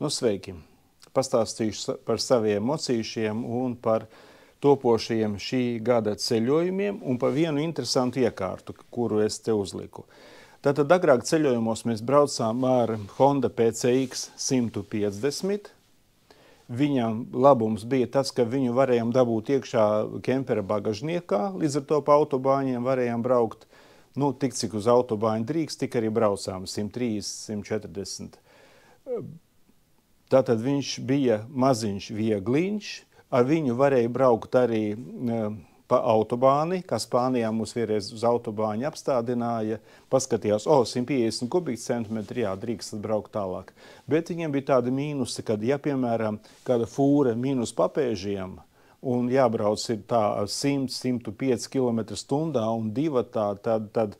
Nu, sveiki! Pastāstīšu par saviem mocīšiem un par topošajiem šī gada ceļojumiem un par vienu interesantu iekārtu, kuru es te uzliku. Tātad agrāk ceļojumos mēs braucām ar Honda PCX 150. Viņam labums bija tas, ka viņu varējām dabūt iekšā kempera bagažniekā, līdz ar to pa autobāņiem varējām braukt, tik cik uz autobāņu drīkst, tik arī braucām 130, 140. Tātad viņš bija maziņš, viegliņš, ar viņu varēja braukt arī pa autobāni, kā Spānijā mūs vienreiz uz autobāņu apstādināja, paskatījās, 150 kubikcentimetri, jā, drīkst braukt tālāk. Bet viņiem bija tādi mīnusi, kad, ja, piemēram, kāda fūre mīnus papēžiem un jābrauc ir tā 100-105 km/h un divatā, tad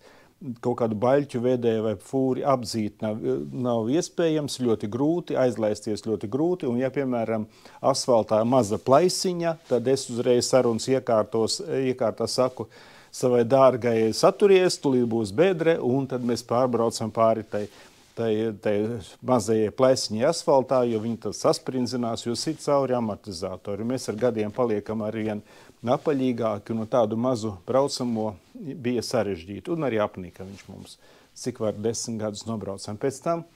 kaut kādu baļķu vedēju vai fūri apdzīt nav iespējams, ļoti grūti, aizlaisties ļoti grūti, un ja, piemēram, asfaltā maza plaisiņa, tad es uzreiz sarunas iekārtā saku savai dārgai saturies, tulīt būs bedre, un tad mēs pārbraucam pāri tai mazajai plaisiņai asfaltā, jo viņi tad sasprinzinās, jo sit cauri amortizatori. Mēs ar gadiem paliekam arvien apaļīgāki, un tādu mazu braucamo bija sarežģīti, un arī apnika viņš mums, cik var 10 gadus nobraucam. Pēc tam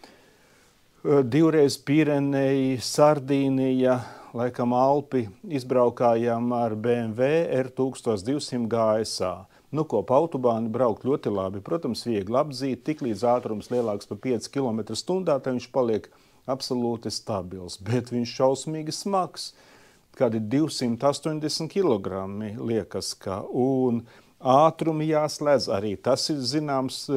divreiz Pireneji, Sardīnija, laikam Alpi, izbraukājām ar BMW R1200 GSA. Pa autobāni braukt ļoti labi, protams, viegli apdzīt, tik līdz ātrums lielāks par 5 km/h, tad viņš paliek absolūti stabils, bet viņš šausmīgi smags. Kādi 280 kg liekas, un ātrumi jāslēdz arī. Tas ir zināms,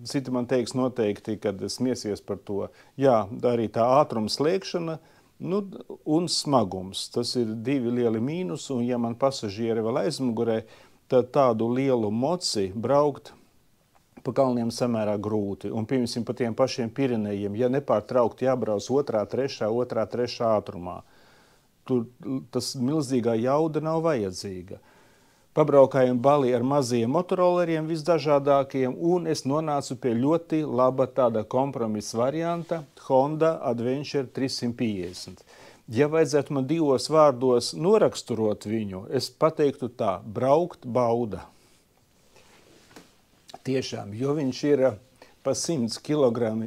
citi man teiks noteikti, kad smiesies par to. Jā, arī tā ātruma slēgšana, un smagums. Tas ir divi lieli mīnus, un ja man pasažieri vēl aizmugurē, tad tādu lielu moci braukt pa kalniem samērā grūti. Un, piemēram, pa tiem pašiem Pirenejiem, ja nepārtraukti jābrauc 2.3. ātrumā, tur tas milzīgā jauda nav vajadzīga. Pabraukājām Bali ar mazajiem motoroleriem visdažādākajiem, un es nonācu pie ļoti laba tāda kompromisa varianta Honda Adventure 350. Ja vajadzētu man divos vārdos noraksturot viņu, es pateiktu tā, braukt bauda. Tiešām, jo viņš ir pa 100 kg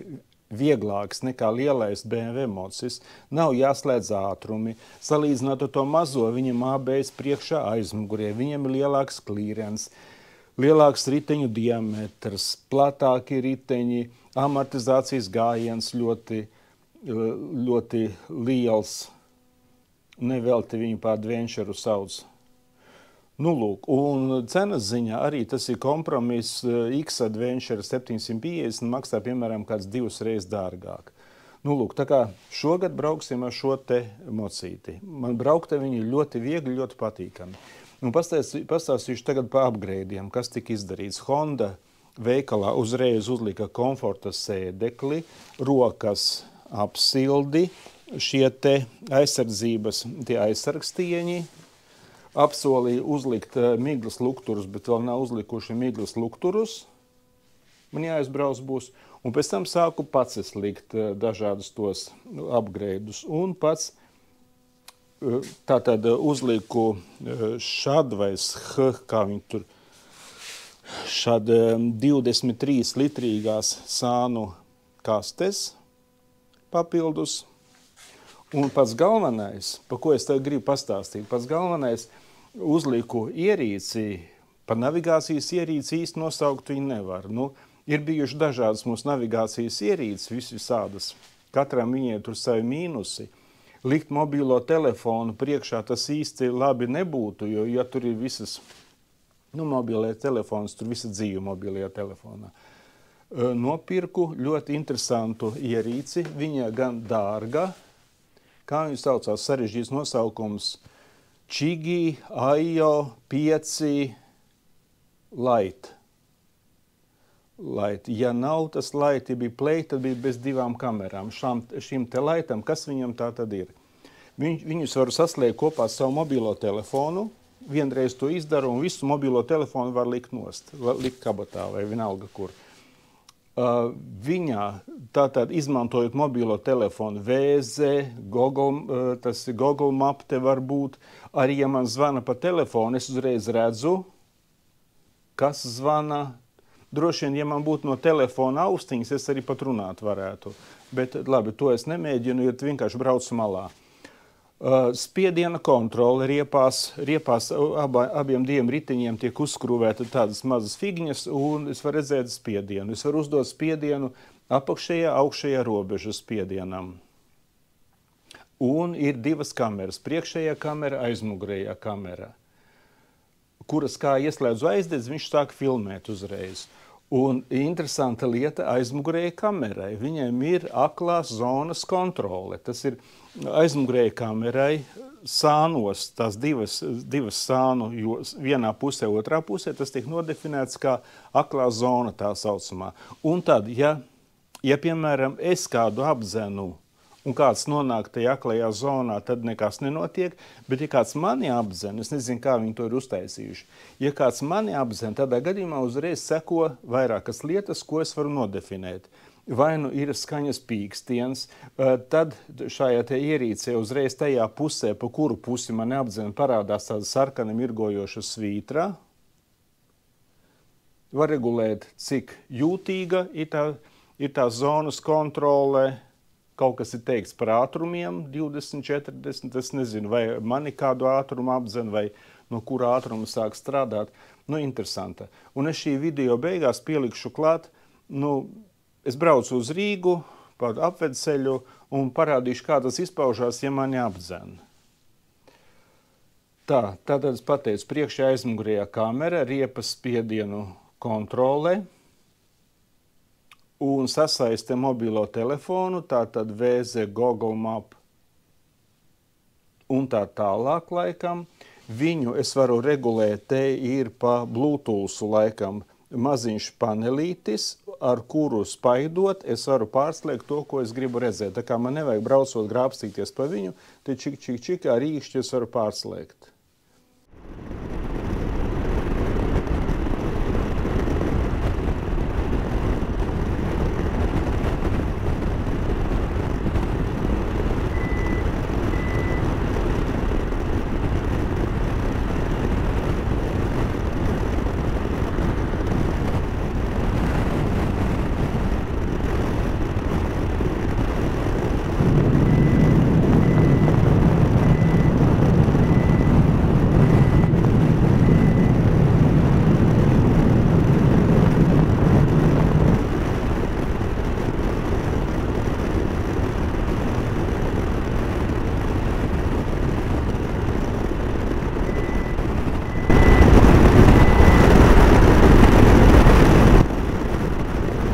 vieglāks nekā lielais BMW mocis, nav jāslēdz ātrumi. Salīdzinot ar to mazo, viņam ABS priekšā aizmugurē, viņam ir lielāks klīrens, lielāks riteņu diametrs, platāki riteņi, amortizācijas gājiens ļoti liels. Nevelti viņu pa Adventure sauc. Un cenas ziņā arī tas ir kompromiss. X Adventure 750 maksā, piemēram, kāds 2 reizes dārgāk. Tā kā šogad brauksim ar šo te mocīti. Man braukt ar viņu ļoti viegli, ļoti patīkami. Pastāstīšu tagad par upgradeiem, kas tika izdarīts. Honda veikalā uzreiz uzlika komforta sēdekli, rokas apsildi, šie te aizsardzības, tie aizsargstieņi, apsolīja uzlikt miglas lukturus, bet vēl nav uzlikuši miglas lukturus. Man jāizbrauc būs. Un pēc tam sāku pats likt dažādus tos upgradeus. Un pats tātad uzliku šad vai kā viņi tur, šad 23 litrīgās sānu kastes papildus. Un pats galvenais, pa ko es tev gribu pastāstīt, pats galvenais uzliku ierīci, par navigācijas ierīci īsti nosaukt viņu nevar. Ir bijuši dažādas mūsu navigācijas ierīces, visādas. Katram viņiem tur savi mīnusi. Likt mobilo telefonu priekšā tas īsti labi nebūtu, jo, ja tur ir visas, mobilē telefons, tur visa dzīve mobilajā telefonā. Nopirku ļoti interesantu ierīci, viņa gan dārga, kā viņu saucās, sarežģīts nosaukums, Čigi Aio 5 Lite. Ja nav tas Lite, bija Play, tad bija bez 2 kamerām. Šim te Litam, kas viņam tā tad ir? Viņus varu saslēgt kopā savu mobilo telefonu, vienreiz to izdaru, un visu mobilo telefonu var likt nost, likt kabatā vai vienalga kur. Viņā Tātad, izmantojot mobilo telefonu VZ, Google, tas ir Google Map te var būt. Arī, ja man zvana pa telefonu, es uzreiz redzu, kas zvana. Droši vien, ja man būtu no telefona austiņas, es arī pat runāt varētu. Bet labi, to es nemēģinu, jo vienkārši braucu malā. Spiediena kontrole riepās abiem diviem ritiņiem tiek uzskrūvēta tādas mazas figņas, un es varu redzēt spiedienu. Es varu uzdot spiedienu apakšējā, augšējā robeža spiedienam. Un ir divas kameras, priekšējā kamera, aizmugurējā kamera, kuras kā ieslēdzu aizdedz, viņš sāk filmēt uzreiz. Un interesanta lieta aizmugurējai kamerai. Viņiem ir aklās zonas kontrole. Tas ir aizmugurējai kamerai sānos, tās divas sānu, jo vienā pusē, otrā pusē, tas tiek nodefinēts kā aklā zona tā saucamā. Un tad, ja piemēram, es kādu apzenu, un kāds nonāk tajā aklajā zonā, tad nekas nenotiek, bet ja kāds mani apzena, es nezinu, kā viņi to ir uztaisījuši, ja kāds mani apzena, tādā gadījumā uzreiz seko vairākas lietas, ko es varu nodefinēt. Vai nu ir skaņas pīkstiens, tad šajā te ierīcē uzreiz tajā pusē, pa kuru pusi mani apzena, parādās tāda sarkana mirgojoša svītra. Var regulēt, cik jūtīga ir tā zonas kontrole. Kaut kas ir teikts par ātrumiem, 20, 40, es nezinu, vai mani kādu ātrumu apzina, vai no kura ātruma sāk strādāt. Nu, interesanta. Un es šī video beigās pielikšu klāt, es braucu uz Rīgu, pa apvedceļu un parādīšu, kā tas izpaužās, ja mani apzina. Tātad es pateicu, priekšā aizmugurējā kamera, riepas spiedienu kontrole, un sasaiste mobilo telefonu, tātad VZ, Google Map un tā tālāk laikam. Viņu es varu regulēt, te ir pa Bluetooth laikam maziņš panelītis, ar kuru spaidot, es varu pārslēgt to, ko es gribu redzēt. Tā kā man nevajag braucot grābstīties pa viņu, te čik, ar īkšķi es varu pārslēgt.